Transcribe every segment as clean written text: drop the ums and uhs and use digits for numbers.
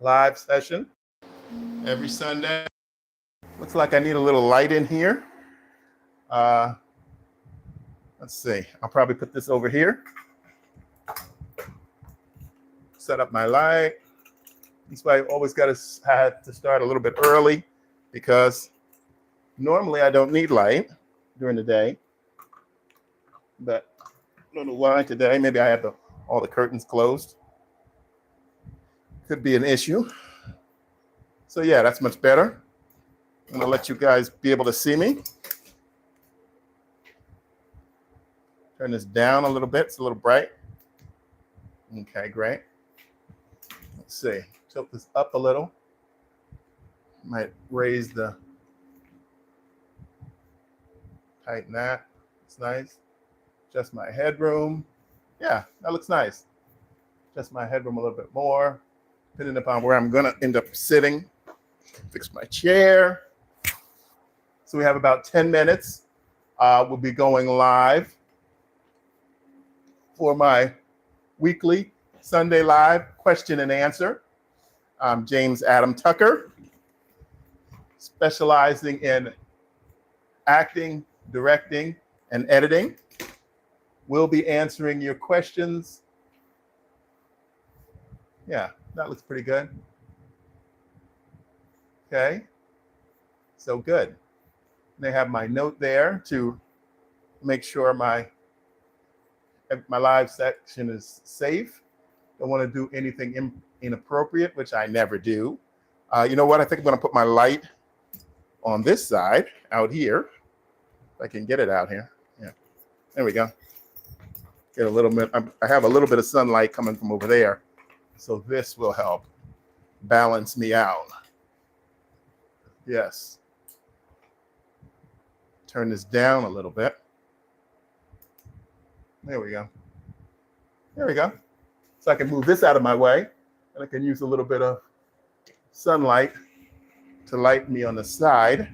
live session every Sunday. Looks like I need a little light in here. Let's see. I'll probably put this over here. Set up my light. That's why I always had to start a little bit early because normally I don't need light during the day. But I don't know why today. Maybe I had all the curtains closed. Could be an issue. So yeah, that's much better. I'm gonna let you guys be able to see me. Turn this down a little bit. It's a little bright. Okay, great. Let's see. Tilt this up a little. Might raise tighten that. It's nice. Adjust my headroom. Yeah, that looks nice. Adjust my headroom a little bit more, depending upon where I'm gonna end up sitting. Fix my chair. So we have about 10 minutes. We'll be going live for my weekly Sunday live question and answer. I'm jamesadamtucker, specializing in acting, directing, and editing. We'll be answering your questions. Yeah, that looks pretty good. Okay, so good. They have my note there to make sure my live section is safe. Don't want to do anything inappropriate, which I never do. You know what? I think I'm going to put my light on this side out here. If I can get it out here. Yeah, there we go. Get a little bit. I have a little bit of sunlight coming from over there, so this will help balance me out. Yes. Turn this down a little bit. There we go. There we go. So I can move this out of my way, and I can use a little bit of sunlight to light me on the side.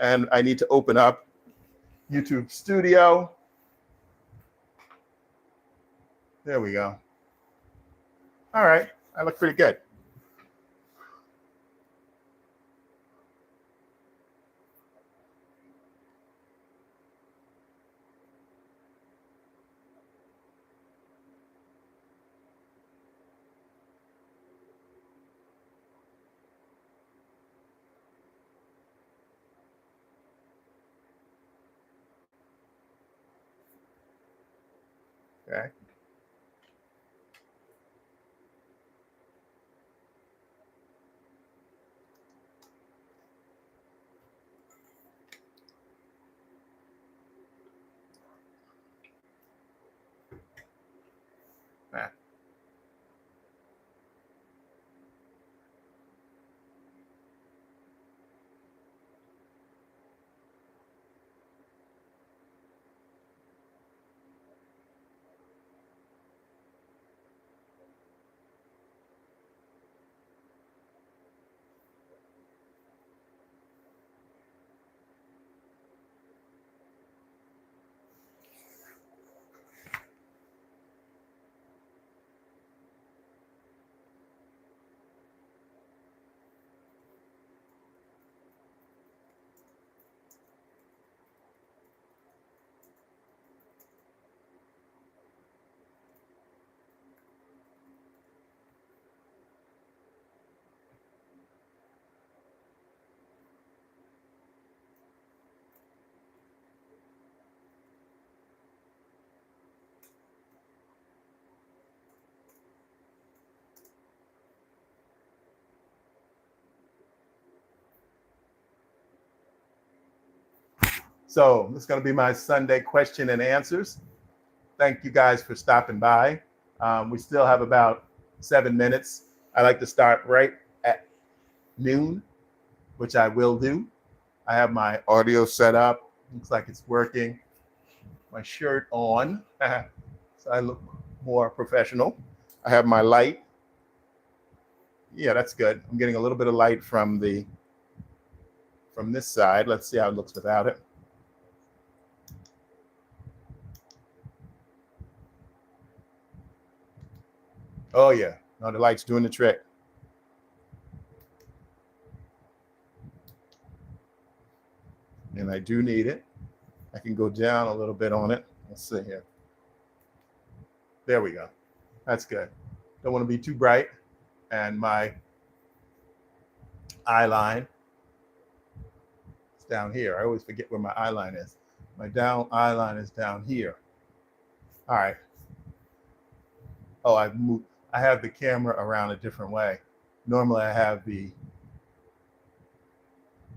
And I need to open up YouTube Studio. There we go. All right, I look pretty good. Okay. Ah. So this is going to be my Sunday question and answers. Thank you guys for stopping by. We still have about 7 minutes. I like to start right at noon, which I will do. I have my audio set up. Looks like it's working. My shirt on, so I look more professional. I have my light. Yeah, that's good. I'm getting a little bit of light from this side. Let's see how it looks without it. Oh yeah, no, the light's doing the trick. And I do need it. I can go down a little bit on it. Let's see here. There we go. That's good. Don't want to be too bright. And my eye line is down here. I always forget where my eye line is. My down eye line is down here. All right. Oh, I've moved. I have the camera around a different way. Normally I have the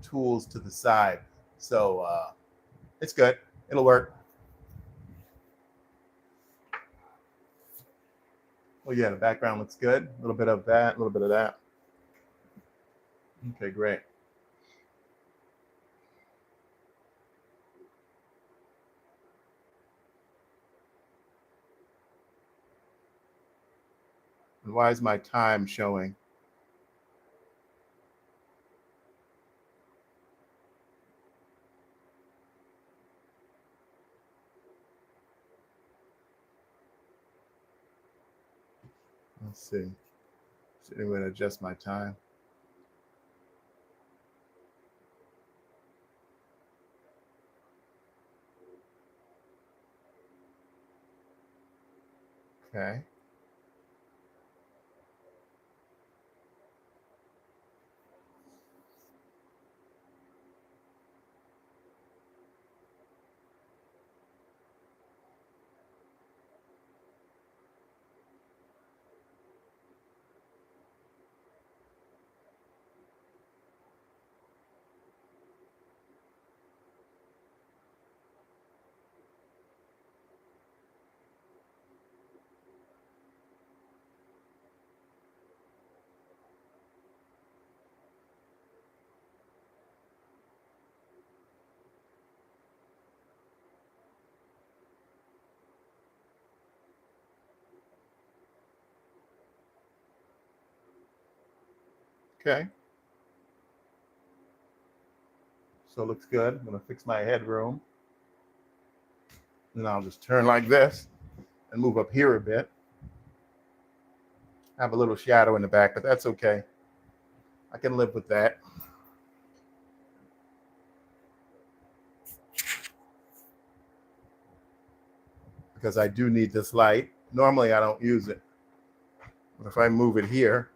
tools to the side. So it's good. It'll work. Oh yeah, the background looks good. A little bit of that, a little bit of that. Okay, great. And why is my time showing? Let's see. So I'm going to adjust my time. Okay. Okay. So it looks good. I'm going to fix my headroom. And I'll just turn like this and move up here a bit. I have a little shadow in the back, but that's okay. I can live with that. Because I do need this light. Normally I don't use it. But if I move it here,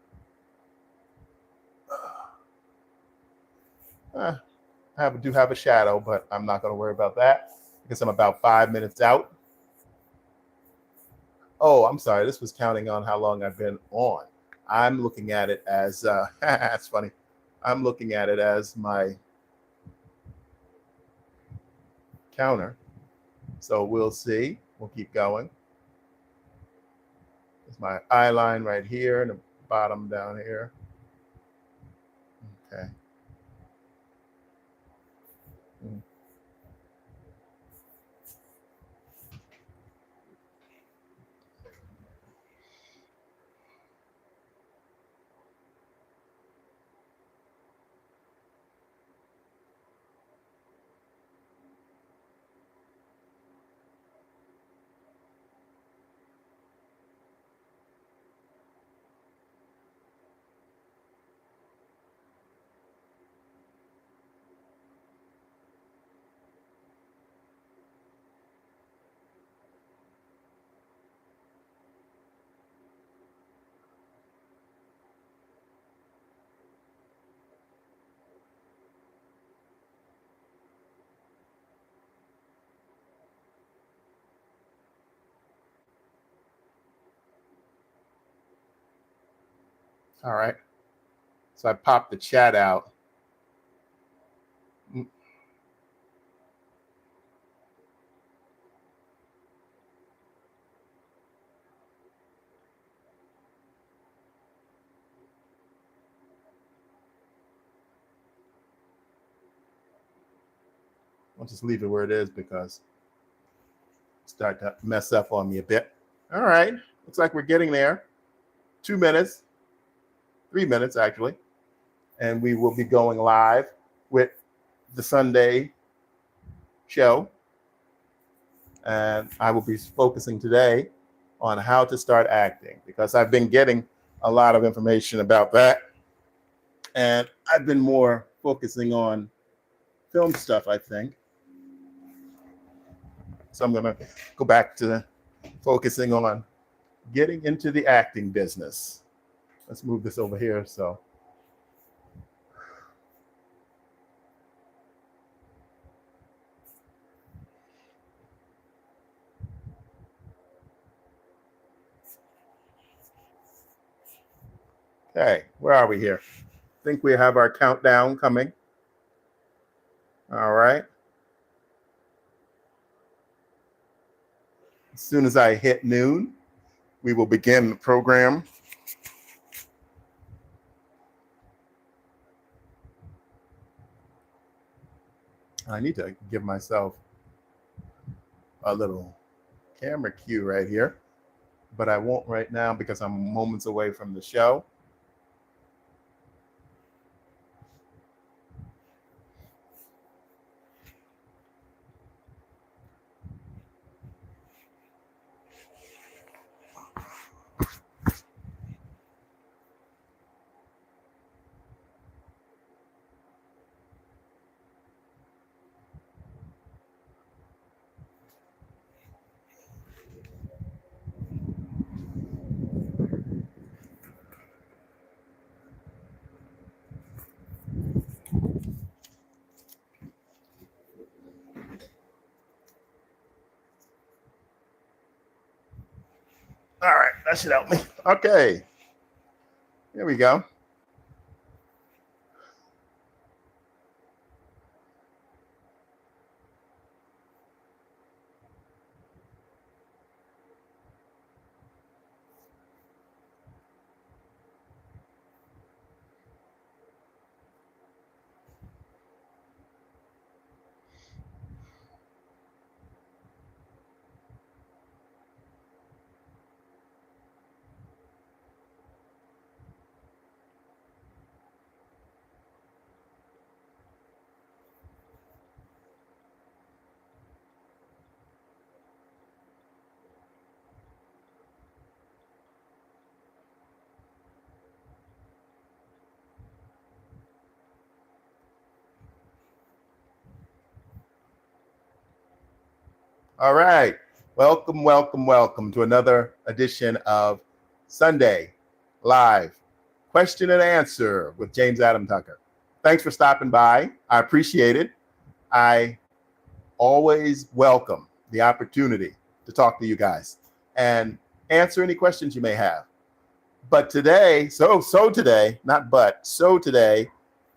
I do have a shadow, but I'm not going to worry about that because I'm about 5 minutes out. Oh, I'm sorry. This was counting on how long I've been on. I'm looking at it as, that's funny. I'm looking at it as my counter. So we'll see. We'll keep going. It's my eye line right here and the bottom down here. Okay. All right. So I popped the chat out. I'll just leave it where it is because it's start to mess up on me a bit. All right. Looks like we're getting there. 2 minutes, 3 minutes actually. And we will be going live with the Sunday show. And I will be focusing today on how to start acting, because I've been getting a lot of information about that. And I've been more focusing on film stuff, I think. So I'm going to go back to focusing on getting into the acting business. Let's move this over here. So. Okay, where are we here? I think we have our countdown coming. All right. As soon as I hit noon, we will begin the program. I need to give myself a little camera cue right here, but I won't right now because I'm moments away from the show. All right, that should help me. Okay, here we go. All right. Welcome, welcome, welcome to another edition of Sunday Live Question and Answer with Jamesadamtucker. Thanks for stopping by. I appreciate it. I always welcome the opportunity to talk to you guys and answer any questions you may have. But today, so today,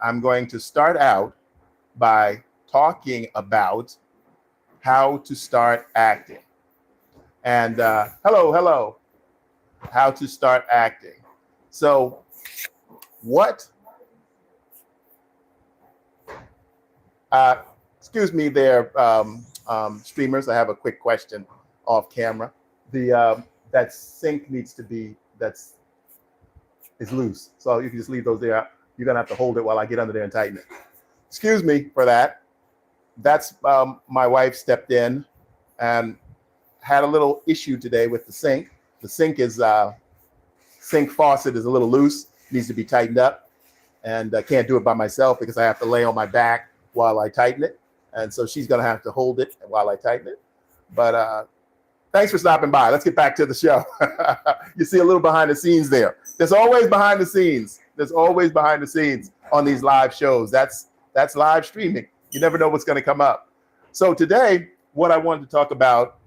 I'm going to start out by talking about how to start acting. And hello, how to start acting. So what, excuse me there, streamers, I have a quick question off camera. That sink needs to be, is loose. So you can just leave those there. You're gonna have to hold it while I get under there and tighten it. Excuse me for that. That's my wife stepped in and had a little issue today with the sink. The sink faucet is a little loose, needs to be tightened up, and I can't do it by myself because I have to lay on my back while I tighten it. And so she's gonna have to hold it while I tighten it. But thanks for stopping by. Let's get back to the show. You see a little behind the scenes there. There's always behind the scenes. There's always behind the scenes on these live shows. That's live streaming. You never know what's going to come up. So today, what I wanted to talk about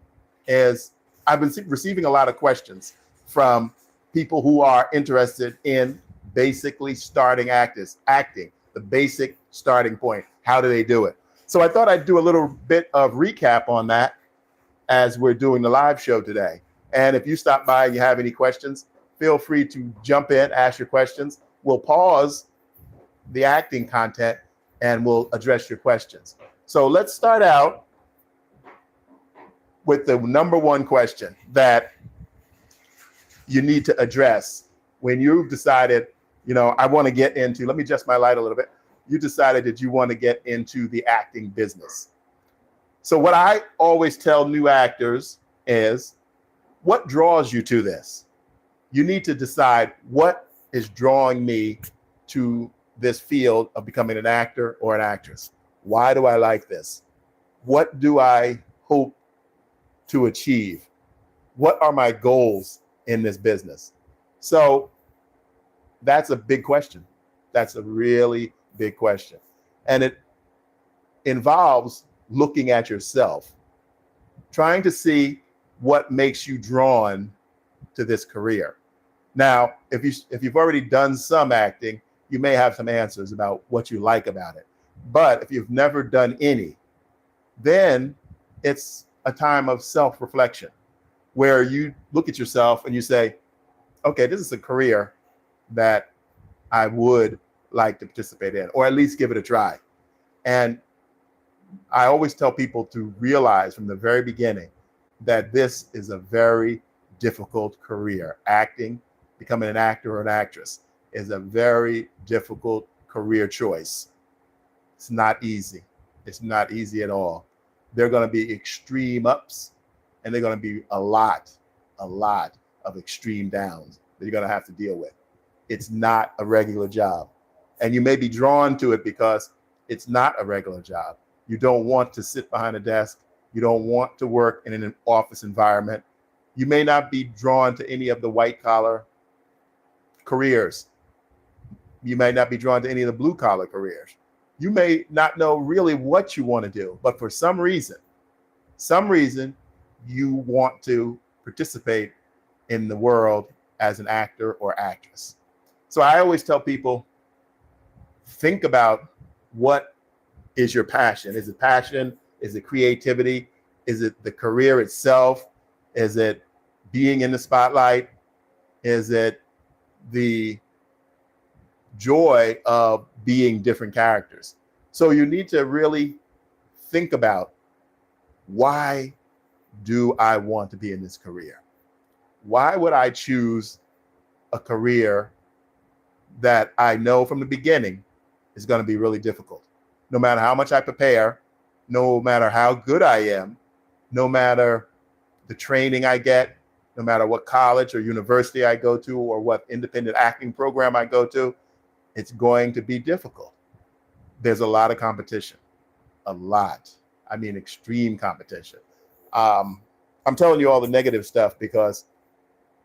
is I've been receiving a lot of questions from people who are interested in basically starting acting, the basic starting point. How do they do it? So I thought I'd do a little bit of recap on that as we're doing the live show today. And if you stop by and you have any questions, feel free to jump in, ask your questions. We'll pause the acting content and we'll address your questions. So let's start out with the number one question that you need to address when you've decided, I want to get into, let me adjust my light a little bit. You decided that you want to get into the acting business. So what I always tell new actors is what draws you to this? You need to decide what is drawing me to this field of becoming an actor or an actress. Why do I like this? What do I hope to achieve? What are my goals in this business? So that's a big question. That's a really big question. And it involves looking at yourself, trying to see what makes you drawn to this career. Now, if you've already done some acting, you may have some answers about what you like about it. But if you've never done any, then it's a time of self-reflection where you look at yourself and you say, okay, this is a career that I would like to participate in, or at least give it a try. And I always tell people to realize from the very beginning that this is a very difficult career. Acting, becoming an actor or an actress, is a very difficult career choice. It's not easy. It's not easy at all. There are going to be extreme ups, and there are going to be a lot of extreme downs that you're going to have to deal with. It's not a regular job. And you may be drawn to it because it's not a regular job. You don't want to sit behind a desk. You don't want to work in an office environment. You may not be drawn to any of the white collar careers. You may not be drawn to any of the blue collar careers. You may not know really what you want to do, but for some reason, you want to participate in the world as an actor or actress. So I always tell people, think about what is your passion. Is it passion? Is it creativity? Is it the career itself? Is it being in the spotlight? Is it the joy of being different characters? So you need to really think about, why do I want to be in this career? Why would I choose a career that I know from the beginning is going to be really difficult? No matter how much I prepare, no matter how good I am, no matter the training I get, no matter what college or university I go to, or what independent acting program I go to, it's going to be difficult. There's a lot of competition, a lot. I mean, extreme competition. I'm telling you all the negative stuff because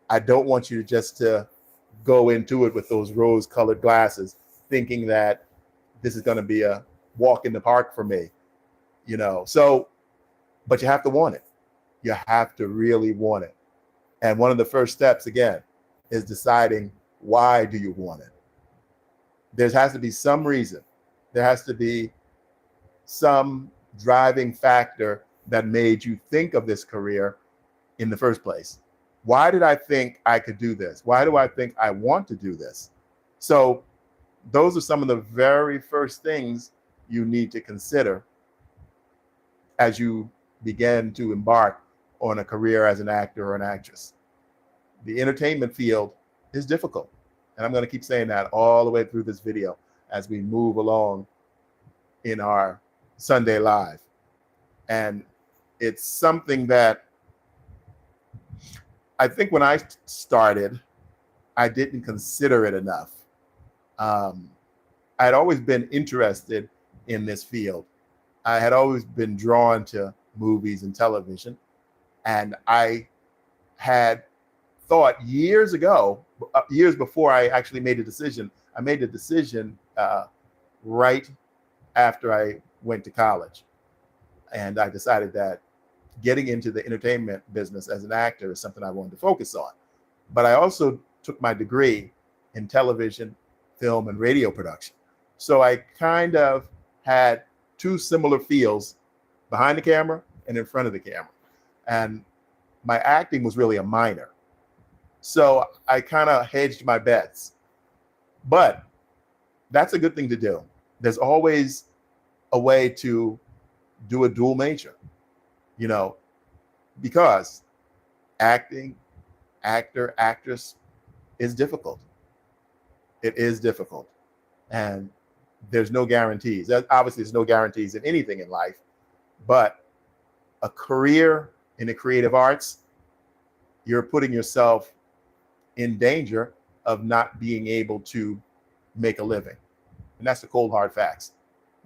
I don't want you to go into it with those rose-colored glasses, thinking that this is going to be a walk in the park for me, you know. So, but you have to want it. You have to really want it. And one of the first steps, again, is deciding, why do you want it? There has to be some reason. There has to be some driving factor that made you think of this career in the first place. Why did I think I could do this? Why do I think I want to do this? So those are some of the very first things you need to consider as you begin to embark on a career as an actor or an actress. The entertainment field is difficult. And I'm going to keep saying that all the way through this video as we move along in our Sunday Live. And it's something that I think when I started, I didn't consider it enough. I'd always been interested in this field. I had always been drawn to movies and television. And I had thought years ago, years before I actually made a decision, I made the decision right after I went to college. And I decided that getting into the entertainment business as an actor is something I wanted to focus on. But I also took my degree in television, film, and radio production. So I kind of had two similar fields, behind the camera and in front of the camera. And my acting was really a minor. So I kind of hedged my bets. But that's a good thing to do. There's always a way to do a dual major, you know, because acting, actor, actress is difficult. It is difficult. And there's no guarantees. Obviously, there's no guarantees in anything in life, but a career in the creative arts you're putting yourself in danger of not being able to make a living. And that's the cold hard facts.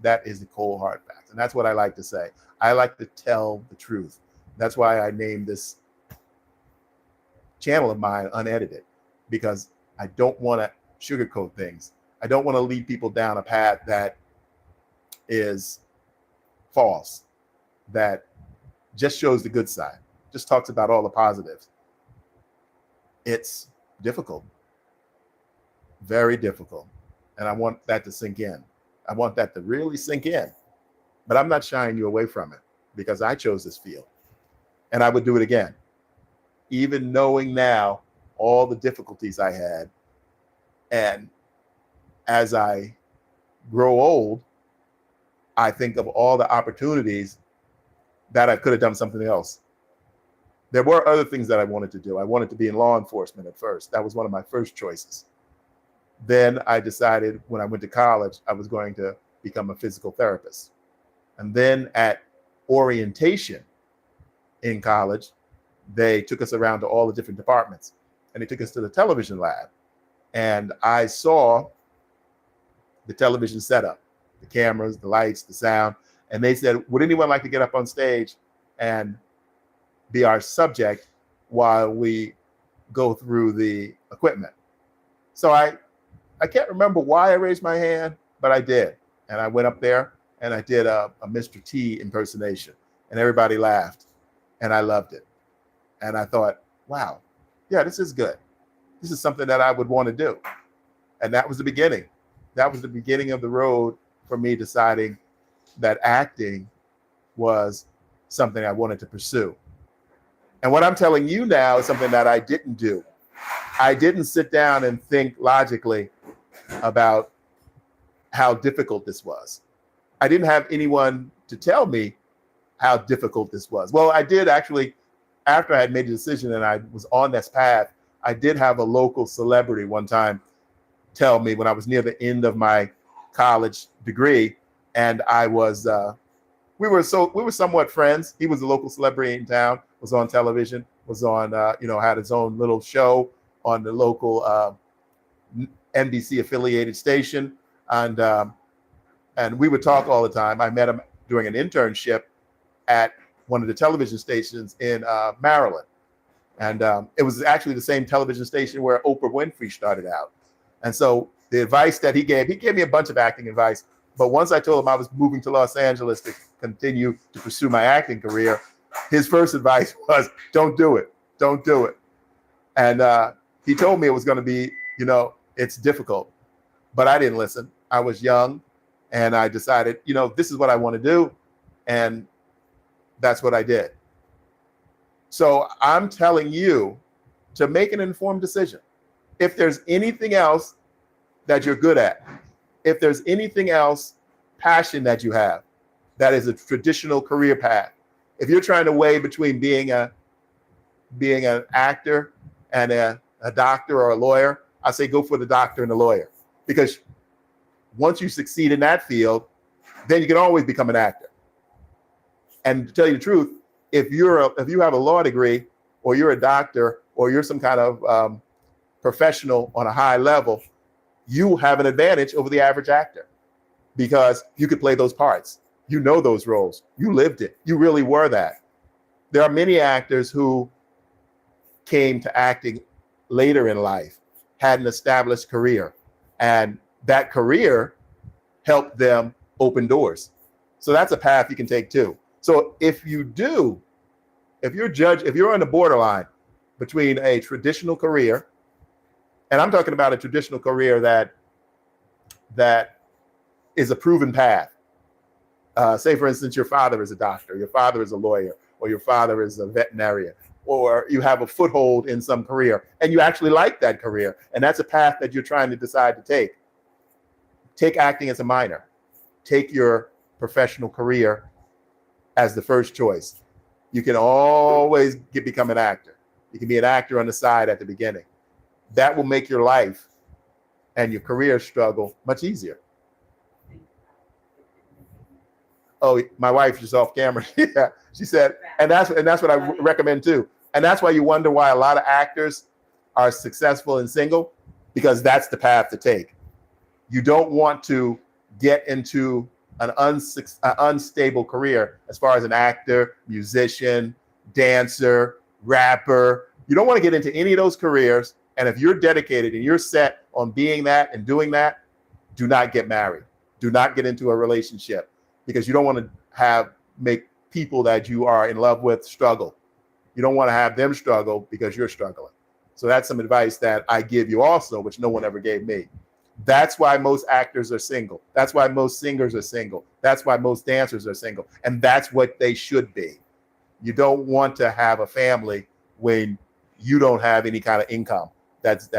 That is the cold hard facts. And that's what I like to say. I like to tell the truth. That's why I named this channel of mine Unedited, because I don't want to sugarcoat things. I don't want to lead people down a path that is false, that just shows the good side, just talks about all the positives. It's difficult, very difficult. And I want that to sink in. I want that to really sink in. But I'm not shying you away from it, because I chose this field and I would do it again. Even knowing now all the difficulties I had. And as I grow old, I think of all the opportunities that I could have done something else. There were other things that I wanted to do. I wanted to be in law enforcement at first. That was one of my first choices. Then I decided when I went to college, I was going to become a physical therapist. And then at orientation in college, they took us around to all the different departments, and they took us to the television lab. And I saw the television setup, the cameras, the lights, the sound. And they said, would anyone like to get up on stage and be our subject while we go through the equipment? So I can't remember why I raised my hand, but I did. And I went up there and I did a Mr. T impersonation, and everybody laughed, and I loved it. And I thought, wow, yeah, this is good. This is something that I would want to do. And that was the beginning. That was the beginning of the road for me deciding that acting was something I wanted to pursue. And what I'm telling you now is something that I didn't do. I didn't sit down and think logically about how difficult this was. I didn't have anyone to tell me how difficult this was. Well, I did actually, after I had made a decision and I was on this path, I did have a local celebrity one time tell me when I was near the end of my college degree, and I was, we were somewhat friends. He was a local celebrity in town, was on television, was on, had his own little show on the local NBC affiliated station. And we would talk all the time. I met him during an internship at one of the television stations in Maryland. And it was actually the same television station where Oprah Winfrey started out. And so the advice that he gave me a bunch of acting advice. But once I told him I was moving to Los Angeles to continue to pursue my acting career, his first advice was, don't do it. Don't do it. And he told me it was going to be, it's difficult. But I didn't listen. I was young, and I decided, this is what I want to do. And that's what I did. So I'm telling you to make an informed decision. If there's anything else that you're good at, if there's anything else, passion that you have, that is a traditional career path. If you're trying to weigh between being an actor and a doctor or a lawyer, I say go for the doctor and the lawyer, because once you succeed in that field, then you can always become an actor. And to tell you the truth, if you have a law degree, or you're a doctor, or you're some kind of professional on a high level, you have an advantage over the average actor, because you could play those parts. You know those roles. You lived it. You really were that. There are many actors who came to acting later in life, had an established career, and that career helped them open doors. So that's a path you can take too. So if you're on the borderline between a traditional career, and I'm talking about a traditional career that is a proven path. Say, for instance, your father is a doctor, your father is a lawyer, or your father is a veterinarian, or you have a foothold in some career and you actually like that career, and that's a path that you're trying to decide to take. Take acting as a minor. Take your professional career as the first choice. You can always become an actor. You can be an actor on the side at the beginning. That will make your life and your career struggle much easier. Oh, my wife just off camera. Yeah, she said, and that's what I recommend too. And that's why you wonder why a lot of actors are successful and single, because that's the path to take. You don't want to get into an unstable career as far as an actor, musician, dancer, rapper. You don't want to get into any of those careers. And if you're dedicated and you're set on being that and doing that, do not get married. Do not get into a relationship, because you don't want to make people that you are in love with struggle. You don't want to have them struggle because you're struggling. So that's some advice that I give you also, which no one ever gave me. That's why most actors are single. That's why most singers are single. That's why most dancers are single. And that's what they should be. You don't want to have a family when you don't have any kind of income that's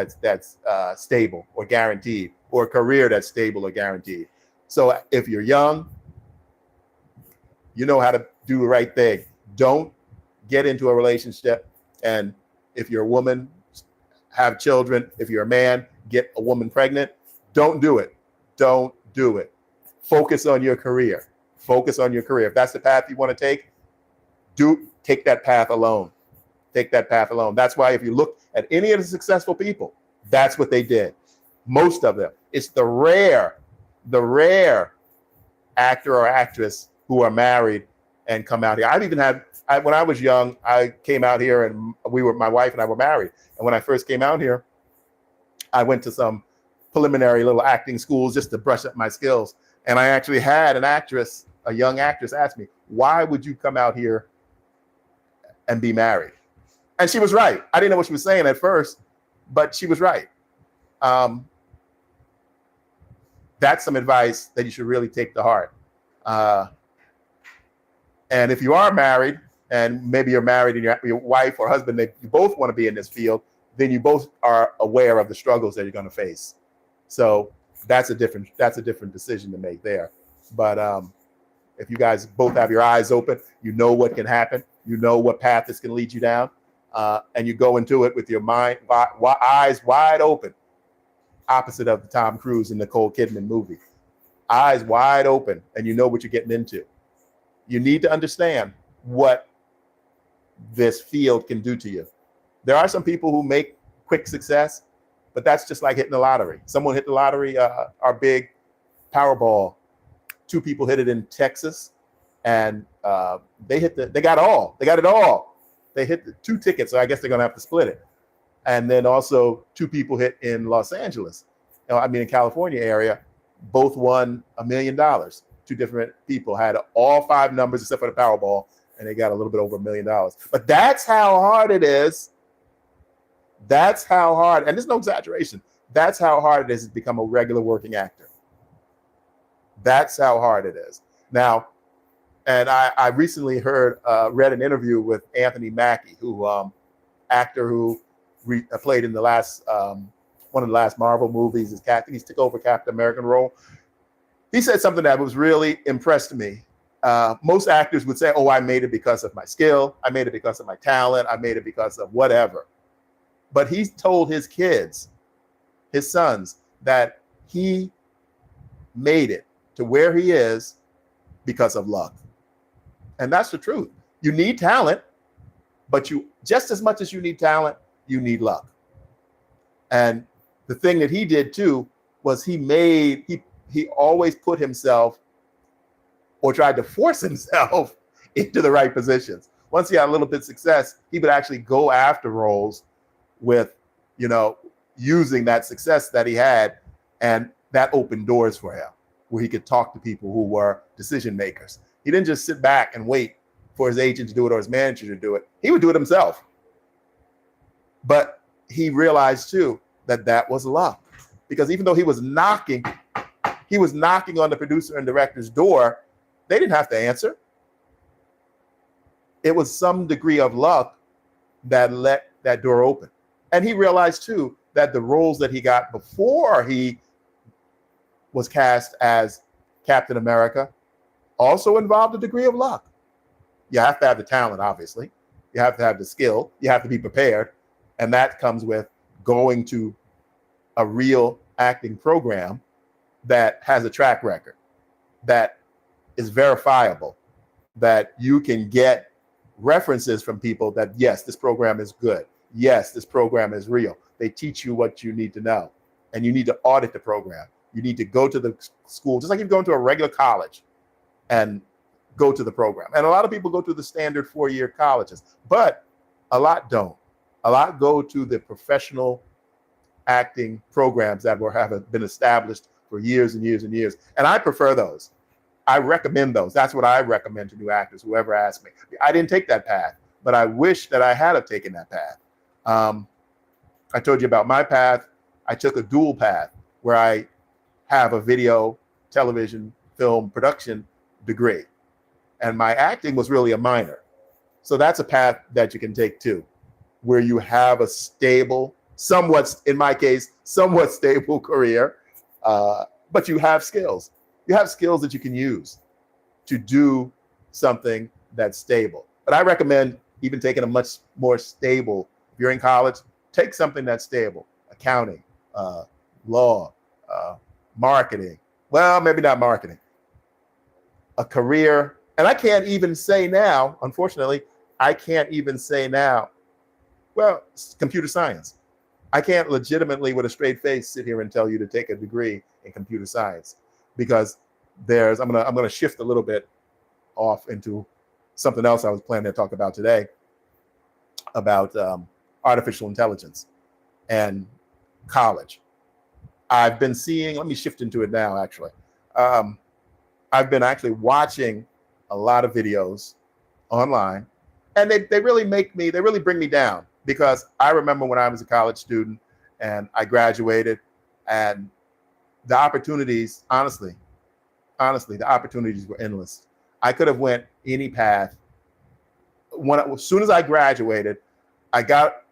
stable or guaranteed, or a career that's stable or guaranteed. So if you're young, you know how to do the right thing. Don't get into a relationship. And if you're a woman, have children. If you're a man, get a woman pregnant. Don't do it. Don't do it. Focus on your career. Focus on your career. If that's the path you want to take that path alone. Take that path alone. That's why if you look at any of the successful people, that's what they did. Most of them. It's the rare actor or actress who are married and come out here. I've even had, when I was young, I came out here and my wife and I were married. And when I first came out here, I went to some preliminary little acting schools just to brush up my skills. And I actually had a young actress ask me, why would you come out here and be married? And she was right. I didn't know what she was saying at first, but she was right. That's some advice that you should really take to heart. And if you are married, and maybe you're married and your wife or husband, you both want to be in this field, then you both are aware of the struggles that you're going to face. So that's a different decision to make there. But if you guys both have your eyes open, you know what can happen, you know what path this can lead you down, and you go into it with your mind, eyes wide open, opposite of the Tom Cruise and Nicole Kidman movie. Eyes wide open, and you know what you're getting into. You need to understand what this field can do to you. There are some people who make quick success, but that's just like hitting the lottery. Someone hit the lottery, our big Powerball. 2 people hit it in Texas, and they got it all. They hit the 2 tickets, so I guess they're going to have to split it. And then also 2 people hit in Los Angeles. In California area, both won $1 million. 2 different people had all 5 numbers except for the Powerball, and they got a little bit over $1 million. But that's how hard it is. That's how hard, and there's no exaggeration. That's how hard it is to become a regular working actor. That's how hard it is. Now, and I recently read an interview with Anthony Mackie, actor who played in the last one of the last Marvel movies. He's took over Captain American role. He said something that was really impressed me. Most actors would say, "Oh, I made it because of my skill. I made it because of my talent. I made it because of whatever." But he told his kids, his sons, that he made it to where he is because of luck. And that's the truth. You need talent, but just as much as you need talent, you need luck. And the thing that he did too was he always put himself, or tried to force himself, into the right positions. Once he had a little bit of success, he would actually go after roles with, using that success that he had, and that opened doors for him, where he could talk to people who were decision makers. He didn't just sit back and wait for his agent to do it or his manager to do it. He would do it himself. But he realized too that was luck, because even though he was knocking on the producer and director's door, they didn't have to answer. It was some degree of luck that let that door open. And he realized too that the roles that he got before he was cast as Captain America also involved a degree of luck. You have to have the talent, obviously. You have to have the skill. You have to be prepared. And that comes with going to a real acting program that has a track record, that is verifiable, that you can get references from people that, yes, this program is good. Yes, this program is real. They teach you what you need to know, and you need to audit the program. You need to go to the school, just like you're going to a regular college, and go to the program. And a lot of people go to the standard 4-year colleges, but a lot don't. A lot go to the professional acting programs that have been established for years and years and years. And I prefer those. I recommend those. That's what I recommend to new actors, whoever asks me. I didn't take that path, but I wish that I had have taken that path. I told you about my path. I took a dual path where I have a video, television, film production degree. And my acting was really a minor. So that's a path that you can take too, where you have a stable, somewhat, in my case, somewhat stable career, but you have skills. You have skills that you can use to do something that's stable. But I recommend even taking a much more stable, if you're in college, take something that's stable, accounting, law, marketing. Well, maybe not marketing, a career. And I can't even say now, unfortunately, I can't even say now, well, computer science. I can't legitimately, with a straight face, sit here and tell you to take a degree in computer science, because I'm gonna shift a little bit off into something else I was planning to talk about today, about artificial intelligence and college. I've been seeing, let me shift into it now, actually. I've been actually watching a lot of videos online, and they really bring me down, because I remember when I was a college student and I graduated, and the opportunities, honestly, the opportunities were endless. I could have went any path. As soon as I graduated, I got